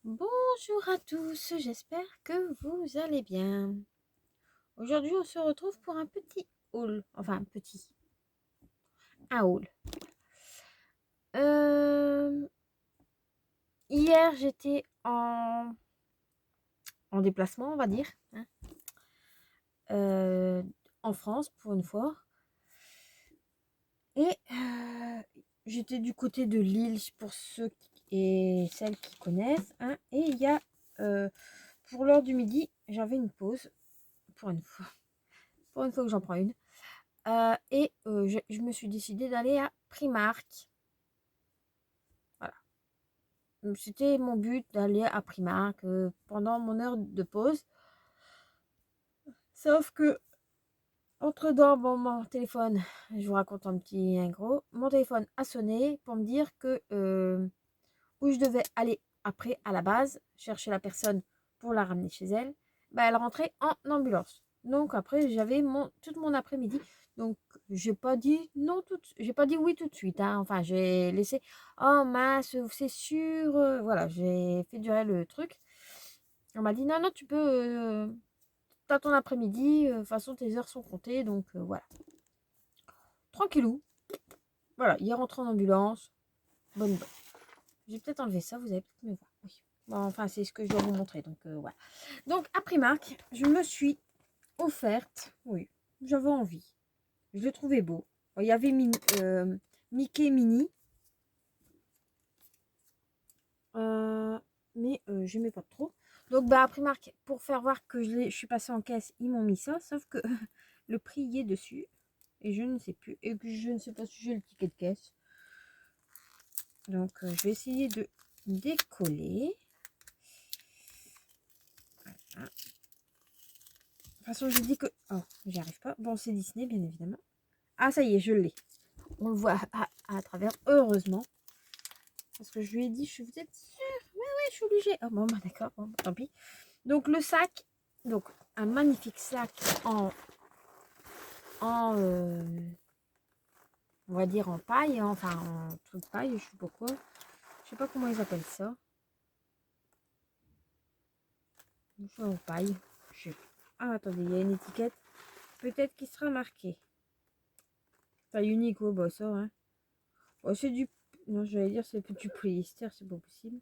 Bonjour à tous, j'espère que vous allez bien. Aujourd'hui, on se retrouve pour un petit haul. Enfin, un haul. Euh, Hier, j'étais en déplacement, on va dire, hein, euh, en France pour une fois. Et j'étais du côté de Lille pour ceux et celles qui connaissent, hein. Et il y a, pour l'heure du midi, j'avais une pause pour une fois. Pour une fois que j'en prends une. Je me suis décidée d'aller à Primark. Voilà. Donc, c'était mon but d'aller à Primark pendant mon heure de pause. Sauf que, entre-temps, bon, mon téléphone, je vous raconte un petit un gros, mon téléphone a sonné pour me dire que où je devais aller après, à la base, chercher la personne pour la ramener chez elle. Bah, elle rentrait en ambulance. Donc après, j'avais tout mon après-midi. Donc, j'ai pas dit oui tout de suite, hein. Enfin, j'ai laissé, oh mince, c'est sûr. Voilà, j'ai fait durer le truc. On m'a dit, non, non, t'as ton après-midi. De toute façon, tes heures sont comptées. Donc, voilà. Tranquillou. Voilà, il est rentré en ambulance. Bonne. J'ai peut-être enlevé ça, vous allez peut-être me voir. Oui. Bon, enfin, c'est ce que je dois vous montrer. Donc, voilà. Donc, à Primark, je me suis offerte. Oui, j'avais envie. Je le trouvais beau. Bon, il y avait Mickey Mini. Mais j'aimais pas trop. Donc, bah, à Primark, pour faire voir que je suis passée en caisse, ils m'ont mis ça. Sauf que le prix y est dessus. Et je ne sais plus. Et que je ne sais pas si j'ai le ticket de caisse. Donc, je vais essayer de décoller. Voilà. De toute façon, je dis que... Oh, j'y arrive pas. Bon, c'est Disney, bien évidemment. Ah, ça y est, je l'ai. On le voit à travers, heureusement. Parce que je lui ai dit, vous êtes sûre? Ouais, ouais, je suis obligée. Oh, bon, bah, d'accord, bon, tant pis. Donc, le sac, donc, un magnifique sac en on va dire en paille, hein, enfin, en truc paille, je sais pas quoi. Je sais pas comment ils appellent ça. En paille. Je sais pas. Ah, attendez, il y a une étiquette. Peut-être qu'il sera marqué. Taille unique, oh, bah, ça, hein. Oh, c'est du... Non, j'allais dire c'est du polyester, c'est pas possible.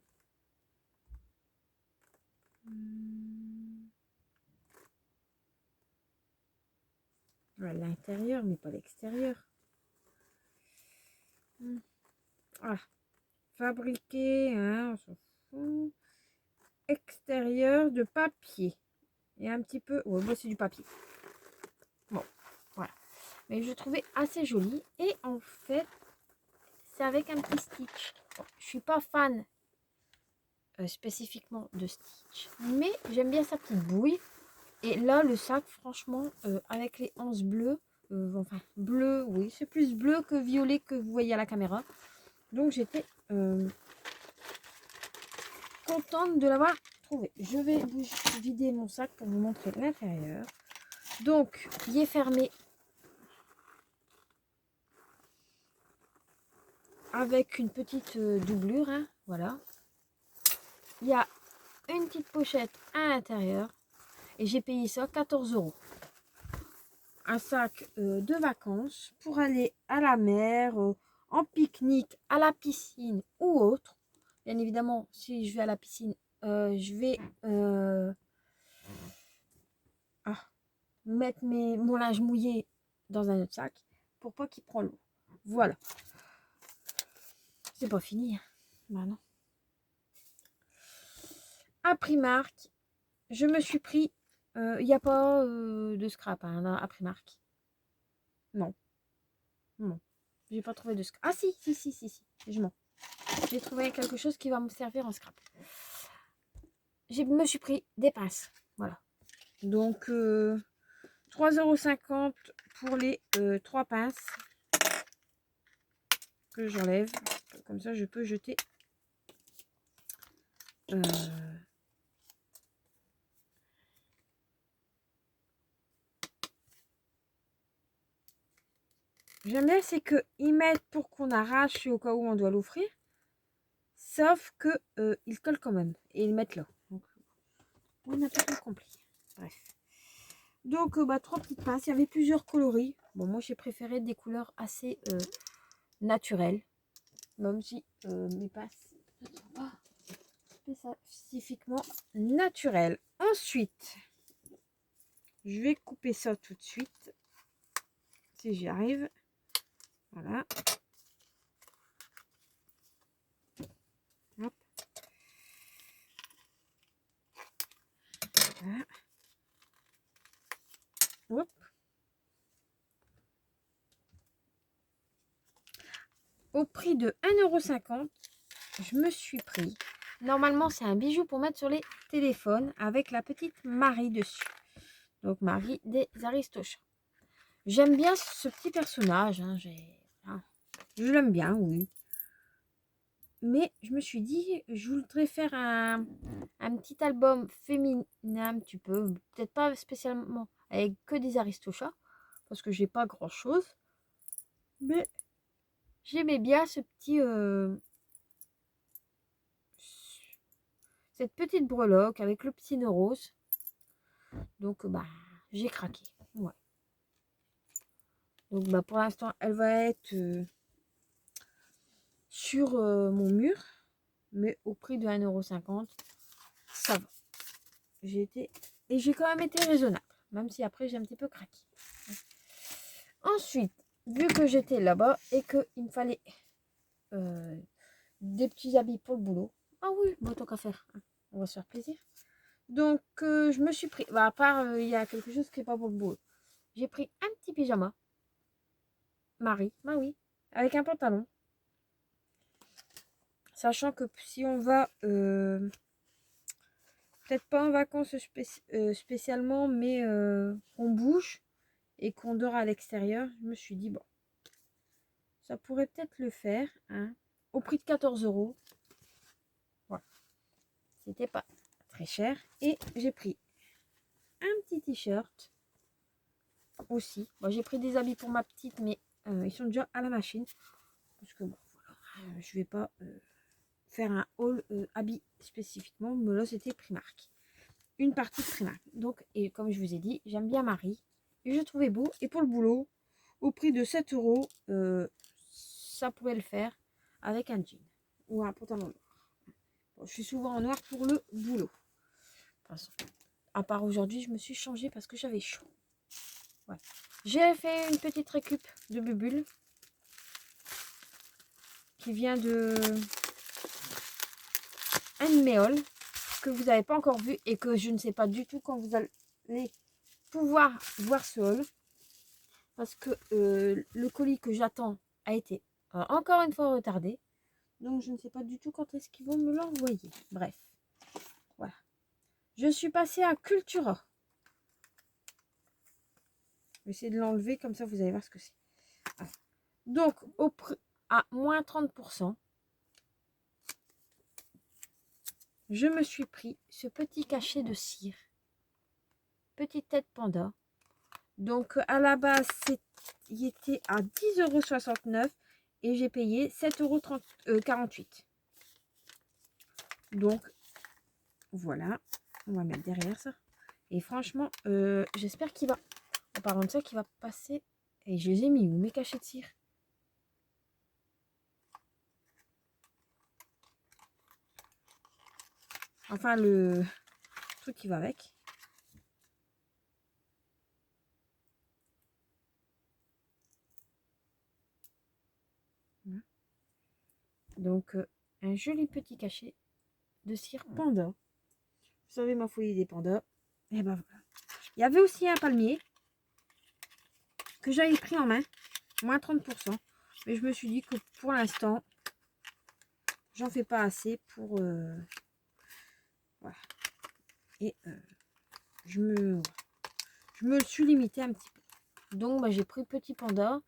Ouais, l'intérieur, mais pas l'extérieur. Ah, fabriqué, hein, on s'en fout. Extérieur de papier. Et un petit peu... Ouais, moi, c'est du papier. Bon, voilà. Mais je trouvais assez joli. Et en fait, c'est avec un petit Stitch. Bon, je suis pas fan spécifiquement de Stitch. Mais j'aime bien sa petite bouille. Et là, le sac, franchement, avec les anses bleues, enfin bleu, oui, c'est plus bleu que violet que vous voyez à la caméra. Donc j'étais contente de l'avoir trouvé. Je vais vous vider mon sac pour vous montrer l'intérieur. Donc, il est fermé avec une petite doublure, hein, voilà. Il y a une petite pochette à l'intérieur et j'ai payé ça 14 euros. Un sac de vacances pour aller à la mer, en pique-nique, à la piscine ou autre. Bien évidemment, si je vais à la piscine, je vais mettre mon linge mouillé dans un autre sac pour pas qu'il prenne l'eau. Voilà. C'est pas fini, hein. Bah non. À Primark, je me suis pris... Il n'y a pas de scrap, hein, à Primark. Non. Non. J'ai pas trouvé de scrap. Ah si, si, si, si, si. Je mens. J'ai trouvé quelque chose qui va me servir en scrap. Je me suis pris des pinces. Voilà. Donc, 3,50 € pour les 3 pinces que j'enlève. Comme ça, je peux jeter. J'aime bien, c'est qu'ils mettent pour qu'on arrache au cas où on doit l'offrir. sauf que ils collent quand même et ils mettent là. Donc, on n'a pas tout compris. Bref. Donc, 3 petites pinces. Il y avait plusieurs coloris. Bon, moi, j'ai préféré des couleurs assez naturelles. Même si mes pinces ne sont pas spécifiquement naturelles. Ensuite, je vais couper ça tout de suite. Si j'y arrive. Voilà. Hop. Voilà. Hop. Au prix de 1,50 €, je me suis pris. Normalement, c'est un bijou pour mettre sur les téléphones avec la petite Marie dessus. Donc, Marie des Aristochats. J'aime bien ce petit personnage. Hein, je l'aime bien, oui. Mais je me suis dit, je voudrais faire un petit album féminin un petit peu. Peut-être pas spécialement avec que des Aristochats. Parce que j'ai pas grand-chose. Mais j'aimais bien ce petit... cette petite breloque avec le petit nœud rose. Donc, j'ai craqué. Ouais. Donc, pour l'instant, elle va être sur mon mur. Mais au prix de 1,50 €, ça va. J'ai quand même été raisonnable. Même si après, j'ai un petit peu craqué. Ensuite, vu que j'étais là-bas et qu'il me fallait des petits habits pour le boulot. Ah oui, tant qu'à faire. On va se faire plaisir. Donc, je me suis pris... à part, il y a quelque chose qui n'est pas pour le boulot. J'ai pris un petit pyjama. Marie, oui, avec un pantalon. Sachant que si on va... peut-être pas en vacances spécialement, mais on bouge et qu'on dort à l'extérieur, je me suis dit, bon, ça pourrait peut-être le faire. Hein, au prix de 14 €. Voilà. C'était pas très cher. Et j'ai pris un petit t-shirt aussi. Bon, j'ai pris des habits pour ma petite, mais ils sont déjà à la machine. Parce que bon, voilà, je vais pas faire un haul habits spécifiquement. Mais là, c'était Primark. Une partie de Primark. Donc, et comme je vous ai dit, j'aime bien Marie. Et je trouvais beau. Et pour le boulot, au prix de 7 €, ça pouvait le faire avec un jean ou un pantalon noir. Bon, je suis souvent en noir pour le boulot. Enfin, à part aujourd'hui, je me suis changée parce que j'avais chaud. Ouais. J'ai fait une petite récup de Bubule qui vient de Handméol que vous n'avez pas encore vu et que je ne sais pas du tout quand vous allez pouvoir voir ce haul parce que le colis que j'attends a été encore une fois retardé, donc je ne sais pas du tout quand est-ce qu'ils vont me l'envoyer. Bref, voilà. Je suis passée à Cultura. Je vais essayer de l'enlever comme ça vous allez voir ce que c'est. Ah. Donc au prix à moins 30%, je me suis pris ce petit cachet de cire. Petite tête panda. Donc à la base, il était à 10,69 € et j'ai payé 7,48 €. Donc voilà, on va mettre derrière ça. Et franchement, j'espère qu'il va, en parlant de ça, qu'il va passer. Et je les ai mis où mes cachets de cire? Enfin, le truc qui va avec. Voilà. Donc, un joli petit cachet de cire panda. Vous savez ma folie des pandas. Et ben voilà. Il y avait aussi un palmier que j'avais pris en main, moins 30%. Mais je me suis dit que pour l'instant, j'en fais pas assez pour... voilà. Et je me suis limitée un petit peu. Donc, j'ai pris petit panda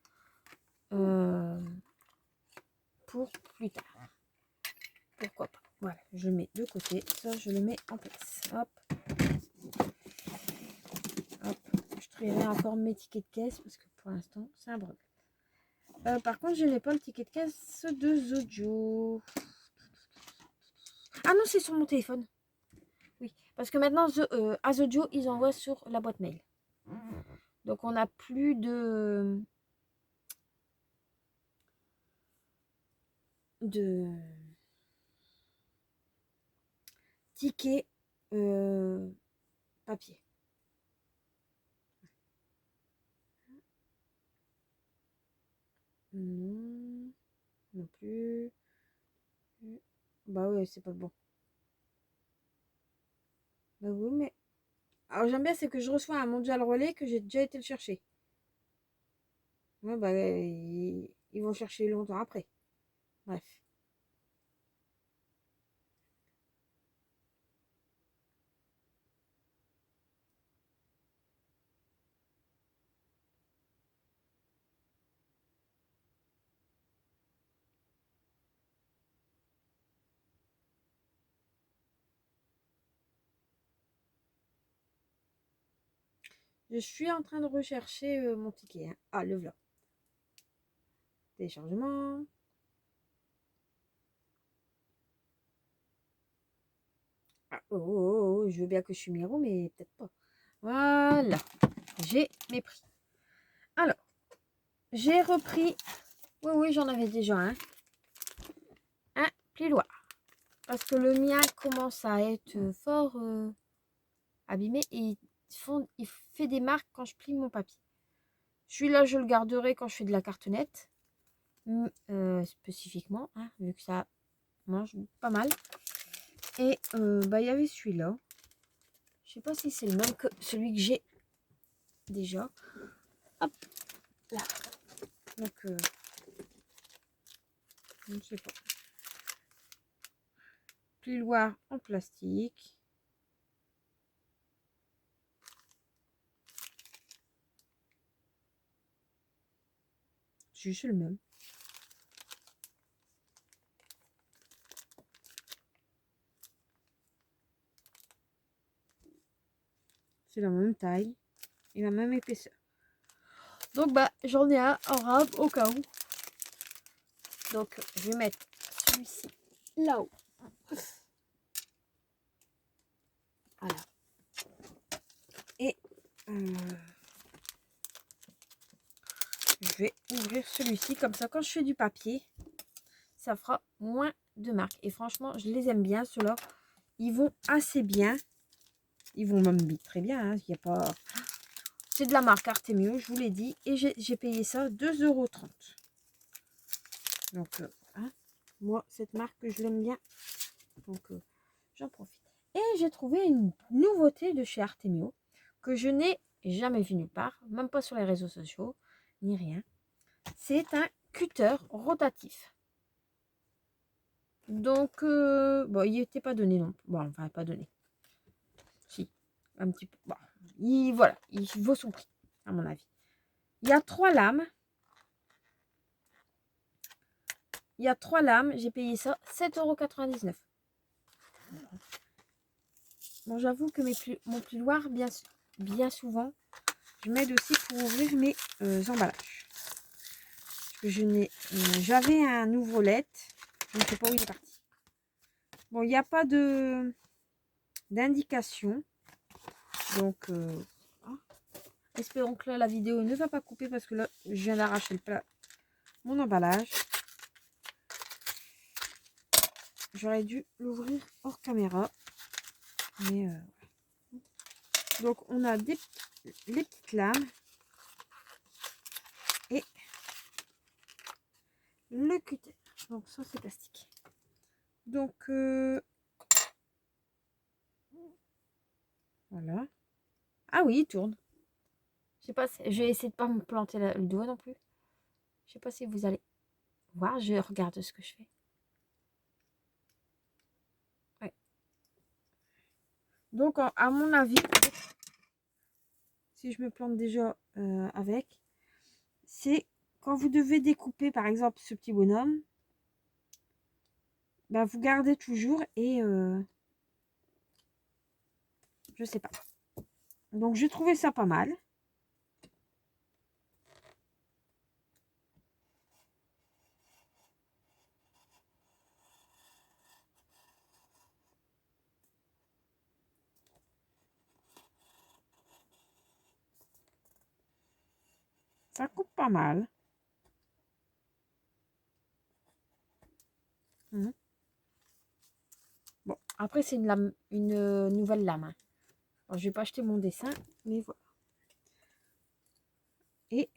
pour plus tard. Pourquoi pas. Voilà, je mets de côté. Ça, je le mets en place. Hop. Hop. Je trierai encore mes tickets de caisse parce que pour l'instant, c'est un bordel. Par contre, je n'ai pas le ticket de caisse de Zodio. Ah non, c'est sur mon téléphone. Oui, parce que maintenant, Azodio, ils envoient sur la boîte mail. Donc, on n'a plus de ticket papier. Non, non plus. Bah ouais, c'est pas bon. Bah oui, mais... Alors, j'aime bien, c'est que je reçois un mondial relais que j'ai déjà été le chercher. Ouais, bah, ils vont chercher longtemps après. Bref. Je suis en train de rechercher mon ticket, hein. Ah, le voilà. Téléchargement. Ah, oh, oh, oh, je veux bien que je suis Miro, mais peut-être pas. Voilà. J'ai mes prix. Alors, j'ai repris. Oui, oui, j'en avais déjà un plioir. Parce que le mien commence à être fort abîmé et il fait des marques quand je plie mon papier. Celui-là, je le garderai quand je fais de la cartonnette. Spécifiquement, hein, vu que ça mange pas mal. Et bah, il y avait celui-là. Je sais pas si c'est le même que celui que j'ai déjà. Hop là. Donc, je ne sais pas. Plioir en plastique. C'est juste le même. C'est la même taille et la même épaisseur. Donc bah j'en ai un en rab au cas où. Donc je vais mettre celui-ci là-haut. Voilà. Et je vais ouvrir celui-ci comme ça quand je fais du papier, ça fera moins de marques. Et franchement, je les aime bien ceux-là. Ils vont assez bien. Ils vont même très bien. Hein. Il y a pas... C'est de la marque Artemio, je vous l'ai dit. Et j'ai payé ça 2,30 €. Donc, hein, moi, cette marque, je l'aime bien. Donc, j'en profite. Et j'ai trouvé une nouveauté de chez Artemio que je n'ai jamais vue nulle part, même pas sur les réseaux sociaux, ni rien. C'est un cutter rotatif. Donc, bon, il n'était pas donné non plus. Bon, enfin, pas donné. Si, un petit peu. Bon, voilà, il vaut son prix, à mon avis. Il y a 3 lames. J'ai payé ça 7,99 €. Bon, j'avoue que mon plioir, bien souvent, je m'aide aussi pour ouvrir mes emballages. Parce que j'avais un ouvre-lette. Je ne sais pas où il est parti. Bon, il n'y a pas d'indication. Donc, espérons que là, la vidéo ne va pas couper parce que là, je viens d'arracher mon emballage. J'aurais dû l'ouvrir hors caméra. Mais donc, on a les petites lames. Et le cutter. Donc, ça, c'est plastique. Donc, voilà. Ah oui, il tourne. Je sais pas, je vais essayer de pas me planter le doigt non plus. Je sais pas si vous allez voir. Je regarde ce que je fais. Ouais. Donc, à mon avis, si je me plante déjà avec, c'est quand vous devez découper, par exemple, ce petit bonhomme, bah, vous gardez toujours et je sais pas. Donc, j'ai trouvé ça pas mal. Ça coupe pas mal. Bon, après, c'est une lame, une nouvelle lame. Hein. Alors, je vais pas acheter mon dessin, mais voilà. Et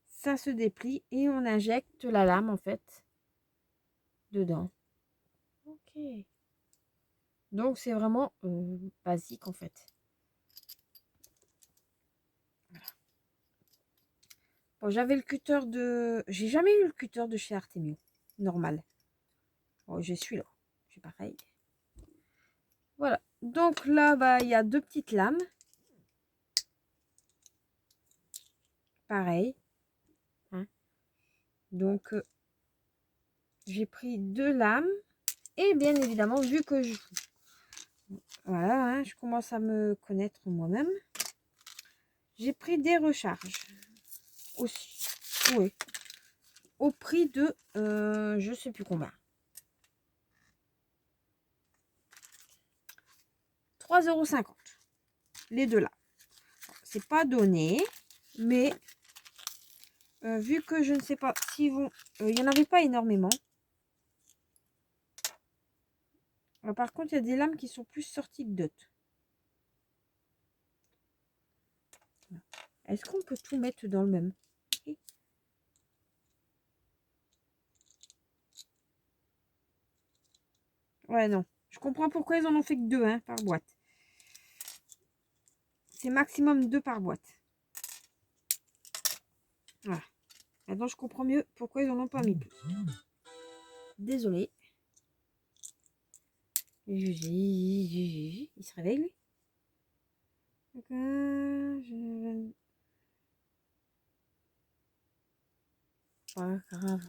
ça se déplie et on injecte la lame, en fait, dedans. Ok. Donc, c'est vraiment basique, en fait. Voilà. Bon, j'avais le cutter de... J'ai jamais eu le cutter de chez Artemio. Normal. Bon, j'ai celui-là. C'est pareil. Voilà. Donc là, bah, il y a deux petites lames. Pareil. Hein. Donc, j'ai pris deux lames. Et bien évidemment, vu que je... Voilà, hein, je commence à me connaître moi-même. J'ai pris des recharges. Aussi. Oui. Au prix de... je sais plus combien. 3,50 €. Les deux là. C'est pas donné. Mais... vu que je ne sais pas s'ils vont... il n'y en avait pas énormément. Par contre, il y a des lames qui sont plus sorties que d'autres. Est-ce qu'on peut tout mettre dans le même? Ouais, non. Je comprends pourquoi ils en ont fait que deux hein, par boîte. C'est maximum 2 par boîte. Voilà. Maintenant, je comprends mieux pourquoi ils en ont pas mis plus. Désolée. Il se réveille, lui. Pas grave.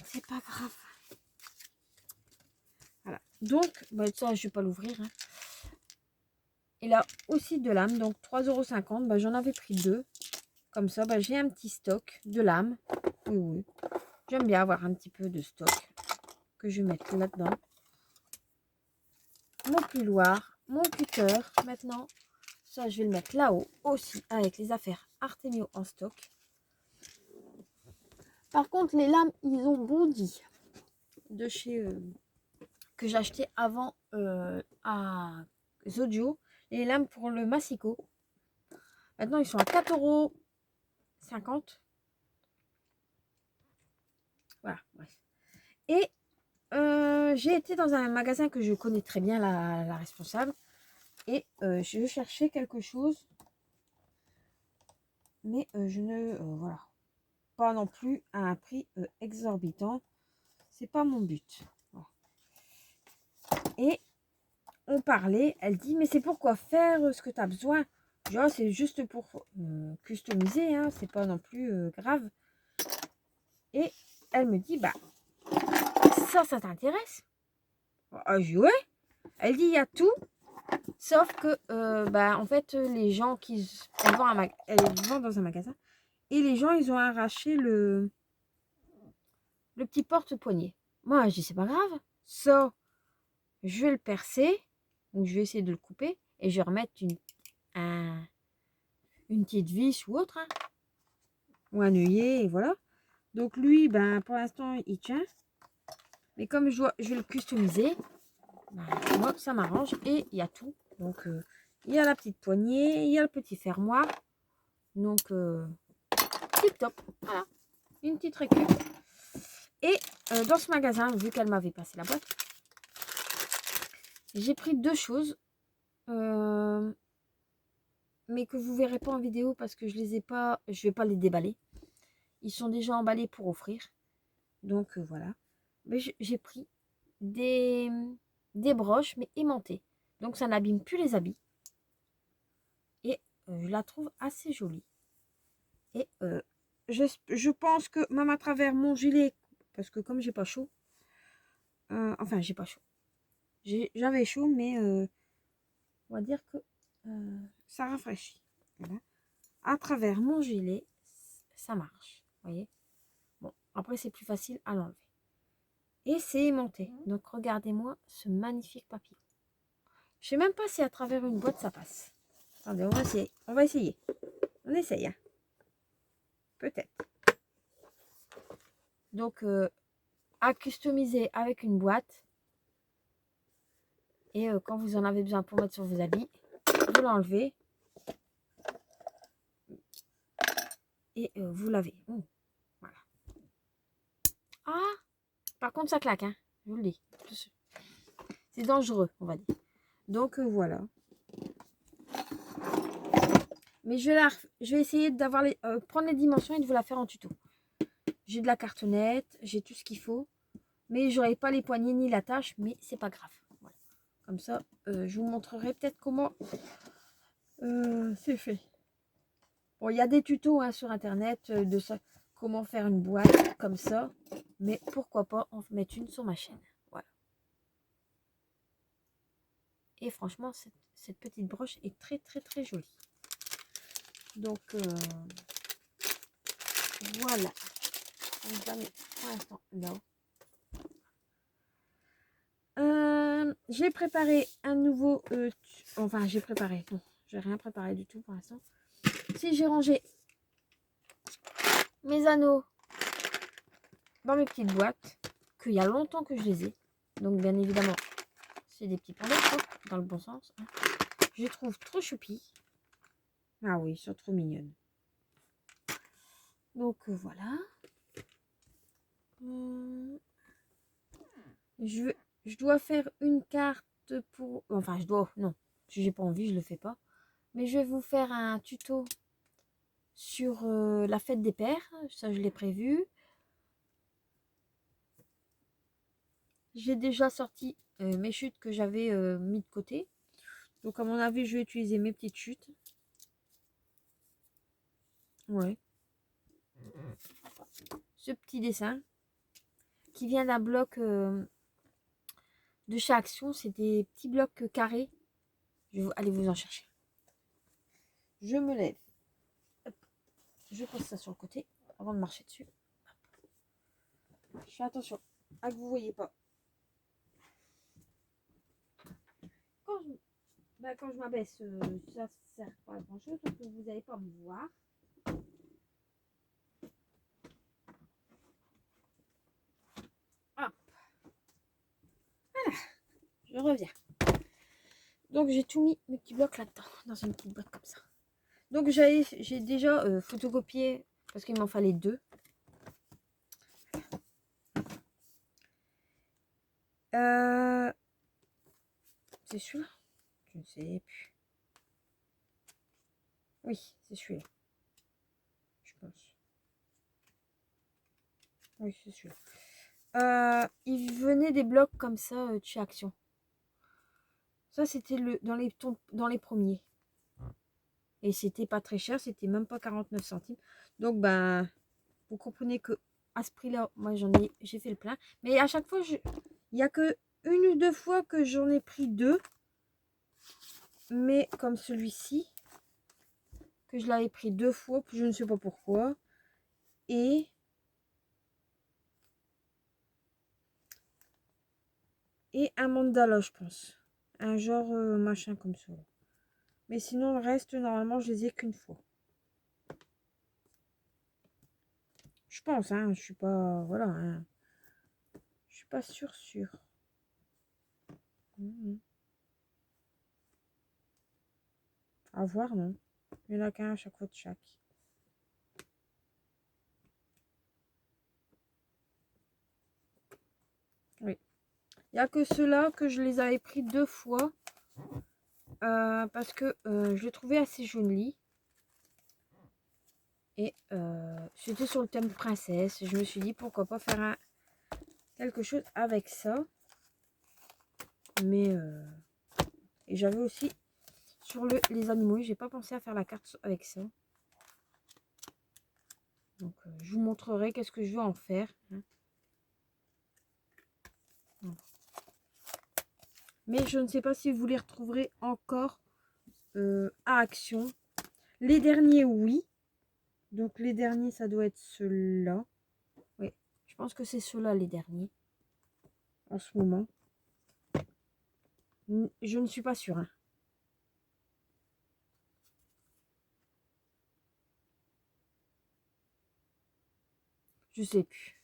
C'est pas grave. Voilà. Donc, bah, ça, je vais pas l'ouvrir. Hein. Il a aussi de lames, donc 3,50 €. Bah, j'en avais pris deux. Comme ça, bah, j'ai un petit stock de lames. Oui, oui. J'aime bien avoir un petit peu de stock que je vais mettre là-dedans. Mon pluloir, mon cutter maintenant. Ça, je vais le mettre là-haut aussi avec les affaires Artemio en stock. Par contre, les lames, ils ont bondi de chez que j'ai acheté avant à Zodio. Les lames pour le Massico. Maintenant, ils sont à 4,50 €. Voilà, bref. Et j'ai été dans un magasin que je connais très bien, la responsable. Et je cherchais quelque chose. Mais je ne... voilà. Pas non plus à un prix exorbitant. C'est pas mon but. Voilà. Et on parlait, elle dit, mais c'est pour quoi faire ce que tu as besoin. Genre, c'est juste pour customiser, hein, c'est pas non plus grave. Et elle me dit, bah, ça t'intéresse? Ah, je dis, ouais. Elle dit, il y a tout, sauf que, bah, en fait, les gens qui... Elle vend dans un magasin, et les gens, ils ont arraché le petit porte-poignet. Moi, je dis, c'est pas grave. Ça, je vais le percer, donc je vais essayer de le couper, et je vais remettre une petite vis ou autre, hein, ou un œillet, et voilà. Donc lui, ben, pour l'instant, il tient. Mais comme je vais le customiser, ben, moi, ça m'arrange. Et il y a tout. Donc, il y a la petite poignée, il y a le petit fermoir. Donc, tip top. Voilà, une petite récup. Et dans ce magasin, vu qu'elle m'avait passé la boîte, j'ai pris deux choses. Mais que vous verrez pas en vidéo parce que je les ai pas, je vais pas les déballer. Ils sont déjà emballés pour offrir. Donc voilà. Mais j'ai pris des broches mais aimantées. Donc ça n'abîme plus les habits. Et je la trouve assez jolie. Et je pense que même à travers mon gilet, parce que comme j'ai pas chaud, enfin j'ai pas chaud. J'avais chaud mais on va dire que ça rafraîchit. Voilà. À travers mon gilet, ça marche. Vous voyez. Bon, après c'est plus facile à l'enlever. Et c'est aimanté. Donc regardez-moi ce magnifique papillon. Je sais même pas si à travers une boîte ça passe. Attendez, on va essayer. On va essayer. On essaye. Hein. Peut-être. Donc, à customiser avec une boîte. Et quand vous en avez besoin pour mettre sur vos habits, vous l'enlevez. Et vous lavez. Voilà. Ah, par contre, ça claque. Hein, je vous le dis. C'est dangereux, on va dire. Donc, voilà. Mais je vais essayer d'avoir prendre les dimensions et de vous la faire en tuto. J'ai de la cartonnette, j'ai tout ce qu'il faut. Mais j'aurai pas les poignées ni la tâche, mais c'est pas grave. Voilà. Comme ça, je vous montrerai peut-être comment c'est fait. Bon, il y a des tutos hein, sur internet de ça, comment faire une boîte comme ça. Mais pourquoi pas en mettre une sur ma chaîne. Voilà. Et franchement, cette petite broche est très très très jolie. Donc voilà. On va mettre pour l'instant là. J'ai préparé un nouveau... enfin, j'ai préparé. Non, j'ai rien préparé du tout pour l'instant. Si j'ai rangé mes anneaux dans mes petites boîtes, qu'il y a longtemps que je les ai. Donc, bien évidemment, c'est des petits pendants, dans le bon sens. Hein. Je les trouve trop choupis. Ah oui, ils sont trop mignonnes. Donc, voilà. Je dois faire une carte pour... Enfin, je dois... Non, si j'ai pas envie, je le fais pas. Mais je vais vous faire un tuto sur la fête des pères. Ça, je l'ai prévu. J'ai déjà sorti mes chutes que j'avais mis de côté. Donc, à mon avis, je vais utiliser mes petites chutes. Ouais. Ce petit dessin qui vient d'un bloc de chez Action. C'est des petits blocs carrés. Je vais aller vous en chercher. Je me lève. Hop. Je pose ça sur le côté avant de marcher dessus. Je fais attention à que vous ne voyez pas. Quand je m'abaisse, ça ne sert pas à grand chose parce que vous n'allez pas me voir. Hop. Voilà. Je reviens. Donc j'ai tout mis mes petits blocs là-dedans, dans une petite boîte comme ça. Donc j'ai déjà photocopié parce qu'il m'en fallait 2. C'est celui-là? Je ne sais plus. Oui, c'est celui-là. Je pense. Oui, c'est celui-là. Il venait des blocs comme ça de chez Action. Ça, c'était dans les premiers. Et c'était pas très cher, c'était même pas 49 centimes. Donc, ben, vous comprenez que à ce prix-là, moi, j'ai fait le plein. Mais à chaque fois, il n'y a que une ou deux fois que j'en ai pris 2. Mais comme celui-ci, que je l'avais pris 2 fois, je ne sais pas pourquoi. Et un mandala, je pense. Un genre machin comme ça. Mais sinon, le reste, normalement, je les ai qu'une fois. Je pense, hein. Je suis pas... Voilà, hein. Je suis pas sûre. À voir, non. Il n'y en a qu'un à chaque fois de chaque. Oui. Il n'y a que ceux-là que je les avais pris 2 fois. Parce que je les trouvais assez jolis. Et c'était sur le thème princesse. Je me suis dit pourquoi pas faire quelque chose avec ça. Mais et j'avais aussi sur les animaux. J'ai pas pensé à faire la carte avec ça. Donc je vous montrerai qu'est-ce que je vais en faire. Hein. Voilà. Mais je ne sais pas si vous les retrouverez encore à Action. Les derniers, oui. Donc les derniers, ça doit être ceux-là. Oui, je pense que c'est ceux-là les derniers. En ce moment. Je ne suis pas sûre. Hein. Je sais plus.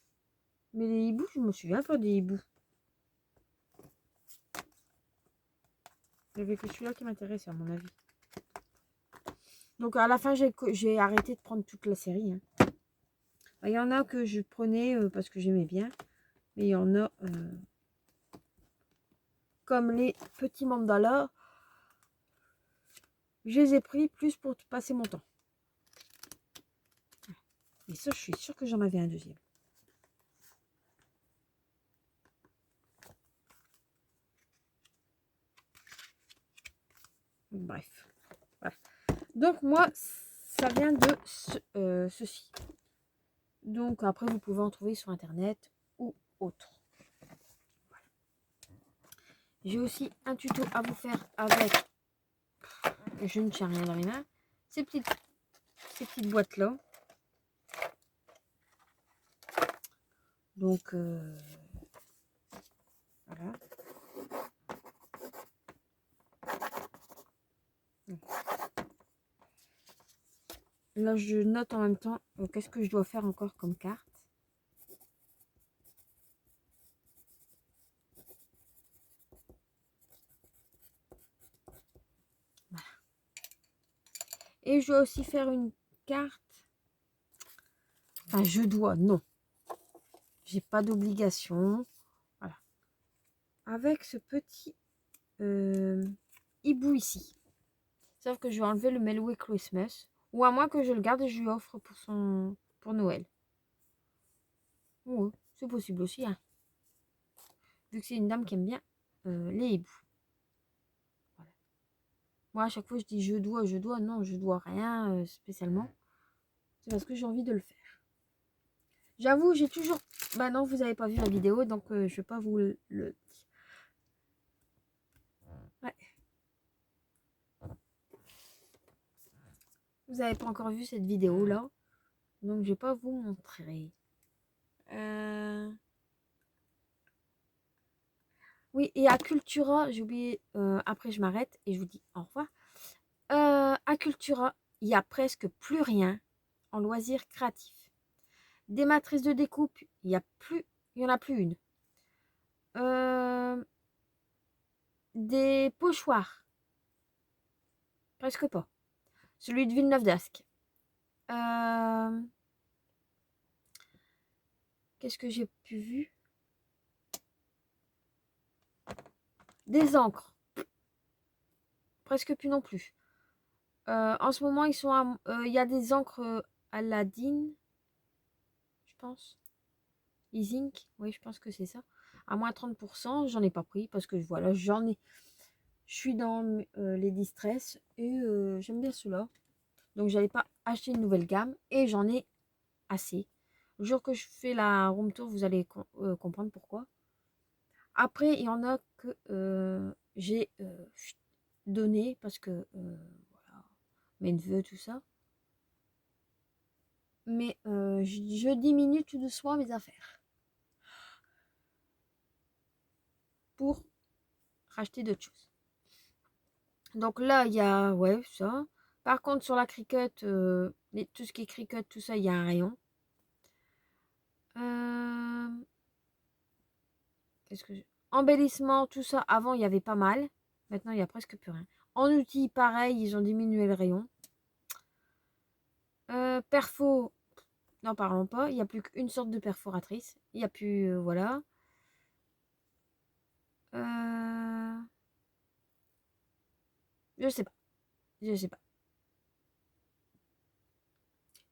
Mais les hiboux, je me souviens pas des hiboux. Il y avait que celui-là qui m'intéressait à mon avis. Donc à la fin, j'ai arrêté de prendre toute la série. Hein. Il y en a que je prenais parce que j'aimais bien. Mais il y en a comme les petits mandalas. Je les ai pris plus pour passer mon temps. Et ça, je suis sûre que j'en avais un deuxième. Bref. Voilà. Donc moi, ça vient de ceci. Donc après, vous pouvez en trouver sur Internet ou autre. Voilà. J'ai aussi un tuto à vous faire avec, je ne tiens rien dans les mains, ces petites boîtes-là. Donc, voilà. Là, je note en même temps qu'est-ce que je dois faire encore comme carte. Voilà. Et je dois aussi faire une carte. Enfin, je dois, non. J'ai pas d'obligation. Voilà. Avec ce petit hibou ici. Sauf que je vais enlever le Melway Christmas. Ou à moins que je le garde et je lui offre pour Noël. Oh, c'est possible aussi. Hein. Vu que c'est une dame qui aime bien les hiboux. Voilà. Moi, à chaque fois, je dis je dois. Non, je dois rien spécialement. C'est parce que j'ai envie de le faire. J'avoue, j'ai toujours... Bah non, vous n'avez pas vu la vidéo, donc je vais pas vous le... Ouais. Vous n'avez pas encore vu cette vidéo-là. Donc, je vais pas vous montrer. Oui, et à Cultura, j'ai oublié... après, je m'arrête et je vous dis au revoir. À Cultura, il n'y a presque plus rien en loisirs créatifs. Des matrices de découpe, il y en a plus une. Des pochoirs, presque pas. Celui de Villeneuve d'Ascq. Qu'est-ce que j'ai pu vu? Des encres. Presque plus non plus. En ce moment, ils sont il y a des encres Aladdin, je pense. E-Ink, oui, je pense que c'est ça. À moins 30%, j'en ai pas pris parce que voilà, j'en ai. Je suis dans les distress et j'aime bien ceux-là. Donc, j'allais pas acheter une nouvelle gamme et j'en ai assez. Le jour que je fais la room tour, vous allez comprendre pourquoi. Après, il y en a que j'ai donné parce que voilà, mes neveux, tout ça. Mais je diminue tout doucement mes affaires pour racheter d'autres choses. Donc là, il y a ouais ça. Par contre, sur la Cricut, tout ce qui est Cricut, tout ça, il y a un rayon. Qu'est-ce que embellissement, tout ça, avant, il y avait pas mal. Maintenant, il y a presque plus rien. En outils, pareil, ils ont diminué le rayon. Perfo, n'en parlons pas. Il n'y a plus qu'une sorte de perforatrice. Il n'y a plus, voilà. Je sais pas. Je sais pas.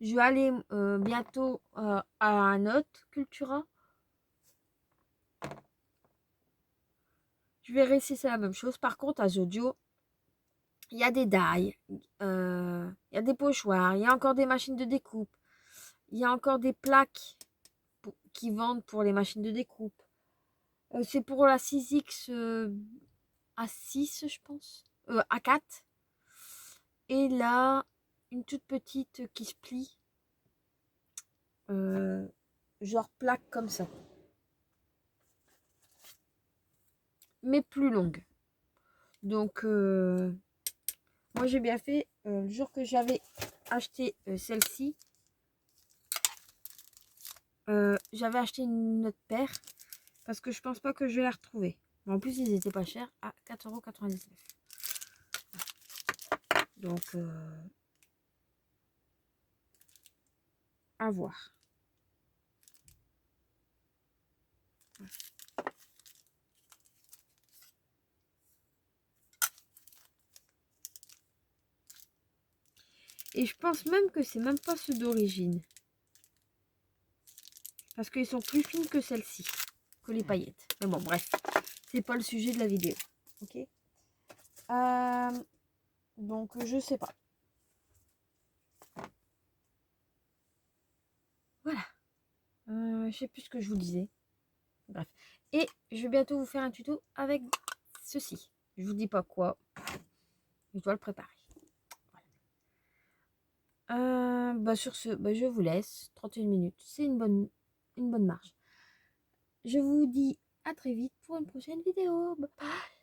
Je vais aller bientôt à un autre Cultura. Je verrai si c'est la même chose. Par contre, à Zodio, il y a des die, il y a des pochoirs, il y a encore des machines de découpe, il y a encore des plaques qui vendent pour les machines de découpe. C'est pour la 6X A6, je pense. A4. Et là, une toute petite qui se plie. Genre plaque comme ça. Mais plus longue. Donc, moi j'ai bien fait. Le jour que j'avais acheté celle-ci, J'avais acheté une autre paire parce que je pense pas que je vais la retrouver. Mais en plus, ils étaient pas chers à 4,99 €. Donc, à voir. Et je pense même que c'est même pas ceux d'origine. Parce qu'ils sont plus fines que celles-ci, que les paillettes. Mais bon, bref, c'est pas le sujet de la vidéo. Ok. Donc, je sais pas. Voilà. Je sais plus ce que je vous disais. Bref. Et je vais bientôt vous faire un tuto avec ceci. Je vous dis pas quoi. Je dois le préparer. Bah sur ce, bah je vous laisse. 31 minutes. C'est une bonne marche. Je vous dis à très vite pour une prochaine vidéo. Bye.